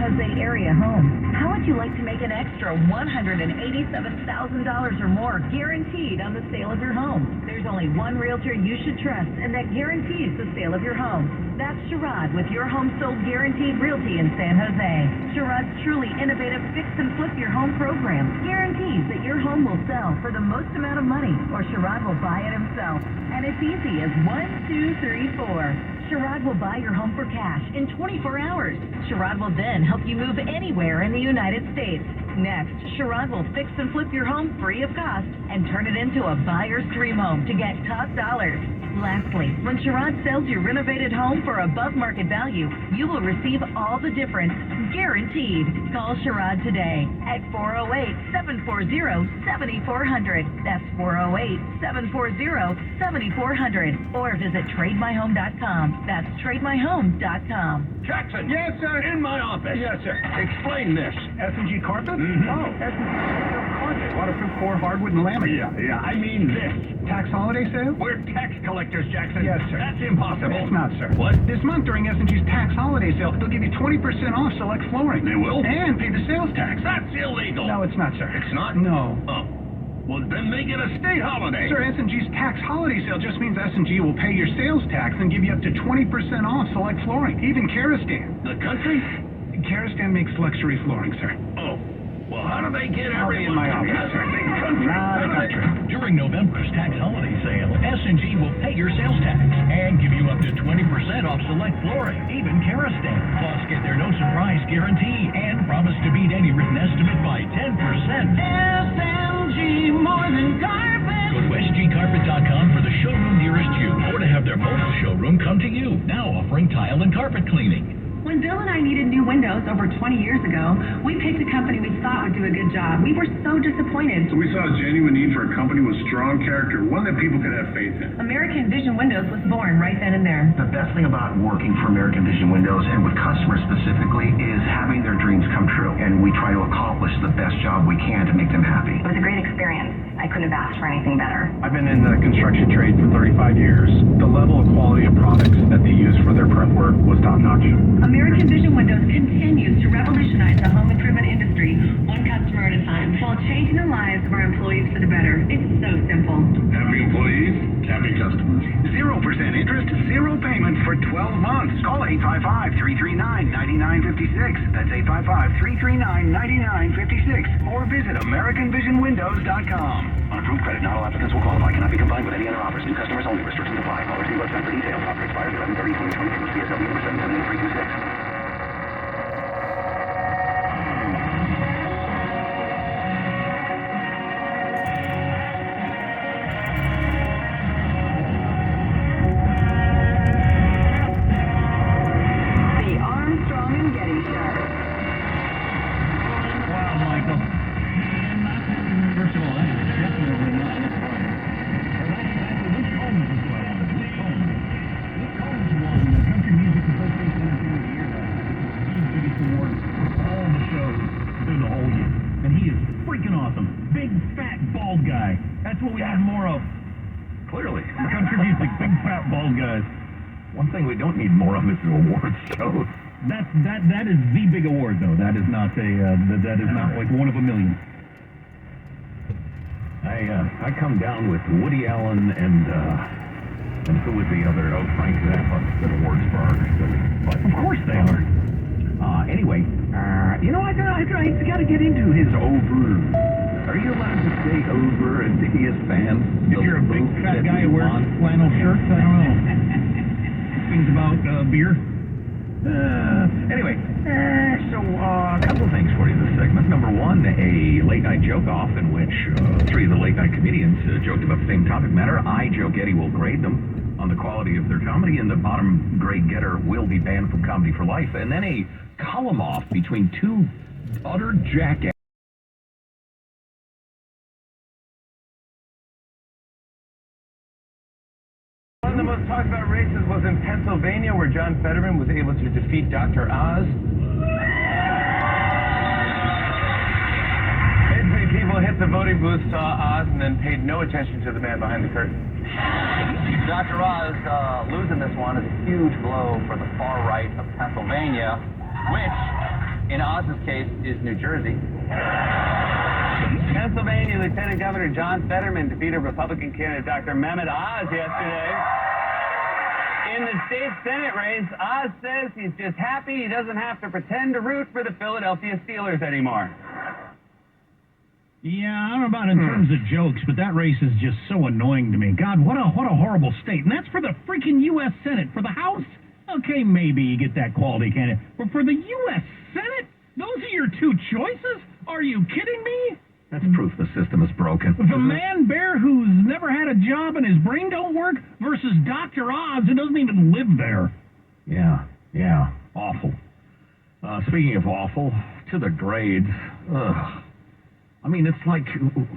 Jose area home. How would you like to make an extra $187,000 or more guaranteed on the sale of your home? There's only one realtor you should trust, and that guarantees the sale of your home. That's Sherrod with Your Home Sold Guaranteed Realty in San Jose. Sherrod's truly innovative fix and flip your home program guarantees that your home will sell for the most amount of money, or Sherrod will buy it himself. And it's easy as 1, 2, 3, 4. Sherrod will buy your home for cash in 24 hours. Sherrod will then help you move anywhere in the United States. Next, Sherrod will fix and flip your home free of cost and turn it into a buyer's dream home to get top dollars. Lastly, when Sherrod sells your renovated home for above market value, you will receive all the difference, guaranteed. Call Sherrod today at 408-740-7400. That's 408-740-7400. Or visit TradeMyHome.com. That's TradeMyHome.com. Jackson! Yes, sir. In my office. Yes, sir. Explain this. S&G carpet? Mhm. Oh, S&G carpet. Waterproof core, hardwood, and laminate. Yeah, I mean this. Tax holiday sale? We're tax collectors, Jackson. Yes, sir. That's impossible. It's not, sir. What? This month during S&G's tax holiday sale, they'll give you 20% off select flooring. They will? And pay the sales tax. That's illegal. No, it's not, sir. It's not? No. Oh. Well, then make it a state holiday. Sir, S&G's tax holiday sale just means S&G will pay your sales tax and give you up to 20% off select flooring, even Karastan. The country? Karastan makes luxury flooring, sir. Oh. Well, how do they get I'll be in my everyone? office, sir. Big country. Not a country. During November's tax holiday sale, S&G will pay your sales tax and give you up to 20% off select flooring, even Karastan. Plus, get their no surprise guarantee and promise to beat any written estimate by 10%. S&G more than carpet. Go to sgcarpet.com for the showroom nearest you, or to have their mobile showroom come to you. Now offering tile and carpet cleaning. When Bill and I needed new windows over 20 years ago, we picked a company we thought would do a good job. We were so disappointed. So we saw a genuine need for a company with strong character, one that people could have faith in. American Vision Windows was born right then and there. The best thing about working for American Vision Windows, and with customers specifically, is having their dreams come true. And we try to accomplish the best job we can to make them happy. It was a great experience. I couldn't have asked for anything better. I've been in the construction trade for 35 years. The level of quality of products that they use for their prep work was top-notch. American Vision Windows continues to revolutionize the home improvement industry, one customer at a time, while changing the lives of our employees for the better. It's so simple. Happy employees, happy customers. 0% interest, zero payment for 12 months. Call 855-339-9956. That's 855-339-9956. Or visit AmericanVisionWindows.com. Unapproved credit, not all applicants will qualify. Cannot be combined with any other offers. New customers only. Restrictions apply. Call or see website for details. Offer expires 11/30/2022. CSW number 778326. One thing we don't need more of is the awards shows. That is the big award, though. That is not like one of a million. I come down with Woody Allen and who was the other? Oh, Frank Zappa. Good awards for artists, but of course they are. Anyway, I gotta get into his over. Are you allowed to say over and to his fans? If you're a big fat guy who wears flannel shirts, I don't know. Things about beer. Anyway, so a couple of things for you this segment. Number one, a late-night joke-off in which three of the late-night comedians joked about the same topic matter. I, Joe Getty, will grade them on the quality of their comedy, and the bottom grade getter will be banned from comedy for life. And then a column-off between two utter jackasses. One of the most talked about races was in Pennsylvania, where John Fetterman was able to defeat Dr. Oz. Basically, people hit the voting booth, saw Oz, and then paid no attention to the man behind the curtain. Dr. Oz losing this one is a huge blow for the far right of Pennsylvania, which In Oz's case, is New Jersey. Pennsylvania Lieutenant Governor John Fetterman defeated Republican candidate Dr. Mehmet Oz yesterday. In the state Senate race, Oz says he's just happy he doesn't have to pretend to root for the Philadelphia Steelers anymore. Yeah, I don't know about in terms of jokes, but that race is just so annoying to me. God, what a horrible state. And that's for the freaking U.S. Senate. For the House, okay, maybe you get that quality candidate. But for the U.S. Senate, those are your two choices? Are you kidding me? That's proof the system is broken. The man bear who's never had a job and his brain don't work versus Dr. Oz who doesn't even live there. Yeah, awful. Speaking of awful, to the grades. Ugh. I mean, it's like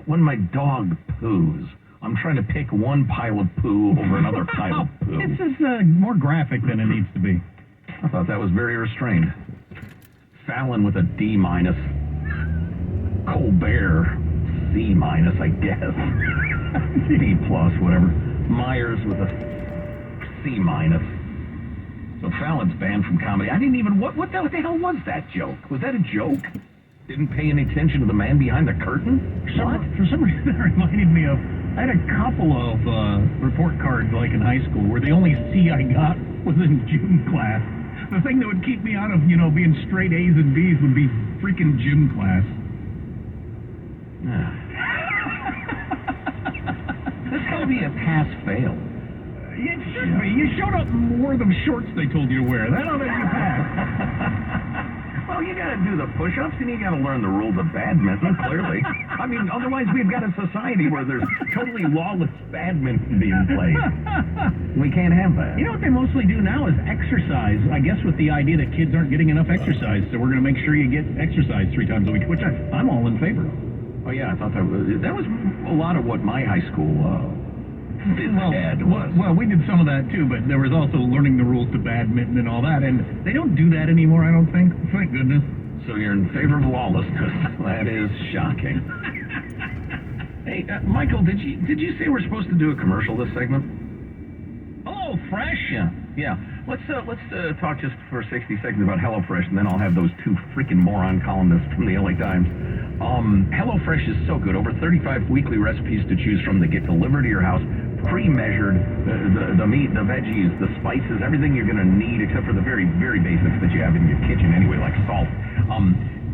when my dog poos. I'm trying to pick one pile of poo over another pile of poo. This is more graphic than it needs to be. I thought that was very restrained. Fallon with a D-. Colbert, C-, I guess. B+, whatever. Myers with a C-. So Fallon's banned from comedy. I didn't even... What the hell was that joke? Was that a joke? Didn't pay any attention to the man behind the curtain? For some reason, that reminded me of... I had a couple of report cards, like in high school, where the only C I got was in gym class. The thing that would keep me out of, being straight A's and B's would be freaking gym class. This gotta be a pass-fail. It should be. You showed up more than shorts they told you to wear. That ought to be a pass. Well, you gotta do the push-ups and you gotta learn the rules of badminton, clearly. I mean, otherwise we've got a society where there's totally lawless badminton being played. We can't have that. You know what they mostly do now is exercise. I guess with the idea that kids aren't getting enough exercise, so we're gonna make sure you get exercise 3 times a week, which I'm all in favor of. Oh yeah, I thought that was a lot of what my high school ed was. Well, we did some of that too, but there was also learning the rules to badminton and all that, and they don't do that anymore, I don't think. Thank goodness. So you're in favor of lawlessness. That is shocking. Hey, Michael, did you say we're supposed to do a commercial this segment? Oh, fresh? Yeah. Let's talk just for 60 seconds about HelloFresh, and then I'll have those 2 freaking moron columnists from the LA Times. HelloFresh is so good. Over 35 weekly recipes to choose from that get delivered to your house, pre-measured, the meat, the veggies, the spices, everything you're going to need except for the very, very basics that you have in your kitchen anyway, like salt.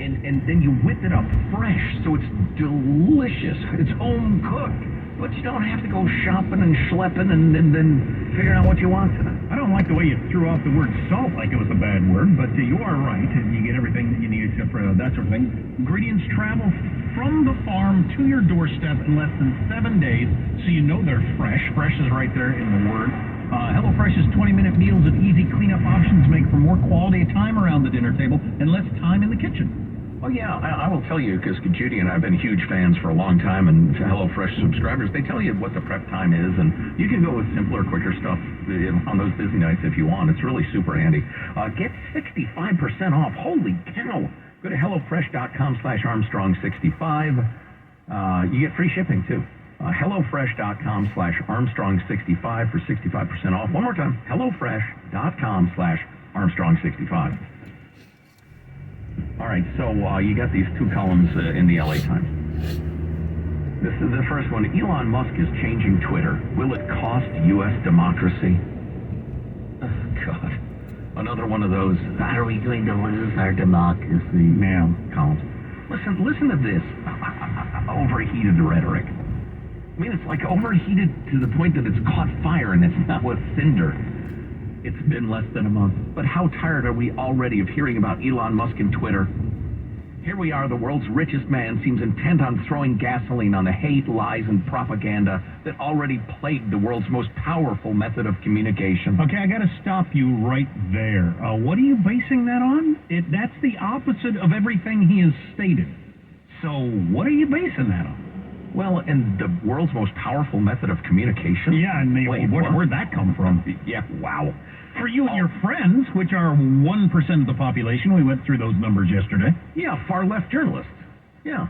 And then you whip it up fresh, so it's delicious. It's home cooked. But you don't have to go shopping and schlepping and then figuring out what you want tonight. I don't like the way you threw off the word salt like it was a bad word, but you are right, and you get everything that you need except for that sort of thing. Ingredients travel from the farm to your doorstep in less than 7 days, so you know they're fresh. Fresh is right there in the word. HelloFresh's 20-minute meals and easy cleanup options make for more quality time around the dinner table and less time in the kitchen. Oh, yeah, I will tell you, because Judy and I have been huge fans for a long time, and HelloFresh subscribers, they tell you what the prep time is, and you can go with simpler, quicker stuff on those busy nights if you want. It's really super handy. Get 65% off. Holy cow. Go to HelloFresh.com/Armstrong65. You get free shipping, too. HelloFresh.com/Armstrong65 for 65% off. One more time, HelloFresh.com/Armstrong65. All right, so you got these 2 columns in the LA Times. This is the first one. Elon Musk is changing Twitter. Will it cost U.S. democracy? Oh, God. Another one of those, are we going to lose our democracy? Columns. Listen to this. Overheated rhetoric. I mean, it's like overheated to the point that it's caught fire and it's now a cinder. It's been less than a month. But how tired are we already of hearing about Elon Musk and Twitter? Here we are, the world's richest man seems intent on throwing gasoline on the hate, lies, and propaganda that already plagued the world's most powerful method of communication. Okay, I gotta stop you right there. What are you basing that on? That's the opposite of everything he has stated. So what are you basing that on? Well, and the world's most powerful method of communication? Yeah, and where'd that come from? Yeah, wow. For you and your friends, which are 1% of the population, we went through those numbers yesterday. Yeah, far-left journalists. Yeah.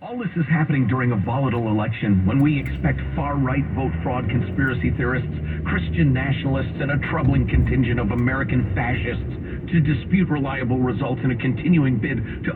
All this is happening during a volatile election when we expect far-right vote fraud conspiracy theorists, Christian nationalists, and a troubling contingent of American fascists to dispute reliable results in a continuing bid to